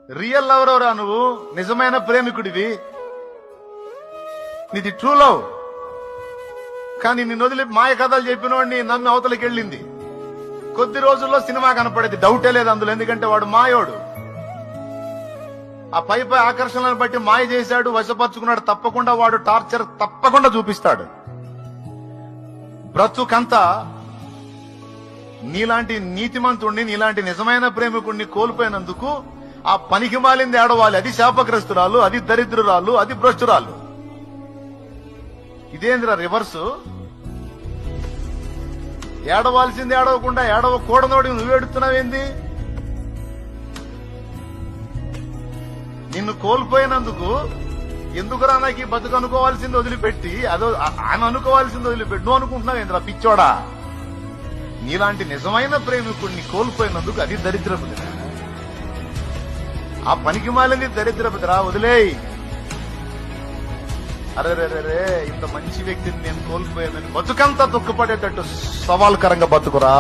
Real lover ఎవరా నువ్వు? నిజమైన ప్రేమికుడివి, నీది ట్రూ లవ్. కానీ నిన్ను వదిలి మాయ కథలు చెప్పినవాడిని నమ్మి అవతలకి వెళ్ళింది. కొద్ది రోజుల్లో సినిమా కనపడేది, డౌటే లేదు అందులో. ఎందుకంటే వాడు మాయోడు. ఆ పై ఆకర్షణలను బట్టి మాయ చేశాడు, వశపరుచుకున్నాడు. తప్పకుండా వాడు టార్చర్ తప్పకుండా చూపిస్తాడు. బ్రతుకంతా నీలాంటి నీతిమంతుణ్ణి, నీలాంటి నిజమైన ప్రేమికుణ్ణి కోల్పోయినందుకు ఆ పనికి మాలింది ఏడవాలి. అది శాపగ్రస్తురాలు, అది దరిద్రురాలు, అది భ్రష్టురాలు. ఇదేంద్రా రివర్సు? ఏడవాల్సింది ఏడవకుండా ఏడవకూడనోడి నువ్వు ఏడుతున్నావేంది? నిన్ను కోల్పోయినందుకు ఎందుకురా నాకు ఈ బతుకు అనుకోవాల్సింది వదిలిపెట్టి, అదో ఆమె అనుకోవాల్సింది వదిలిపెట్టి నువ్వు అనుకుంటున్నావేంద్రా పిచ్చోడా? నీలాంటి నిజమైన ప్రేమికుడిని కోల్పోయినందుకు అది దరిద్రపుదిరా. ఆ పనికి మాలింది దరిద్రపుదిరా, వదిలేయ్. అరే ఇంత మంచి వ్యక్తిని నేను కోల్పోయానని బతుకంతా దుఃఖపడేటట్టు సవాల్కరంగా బతుకురా.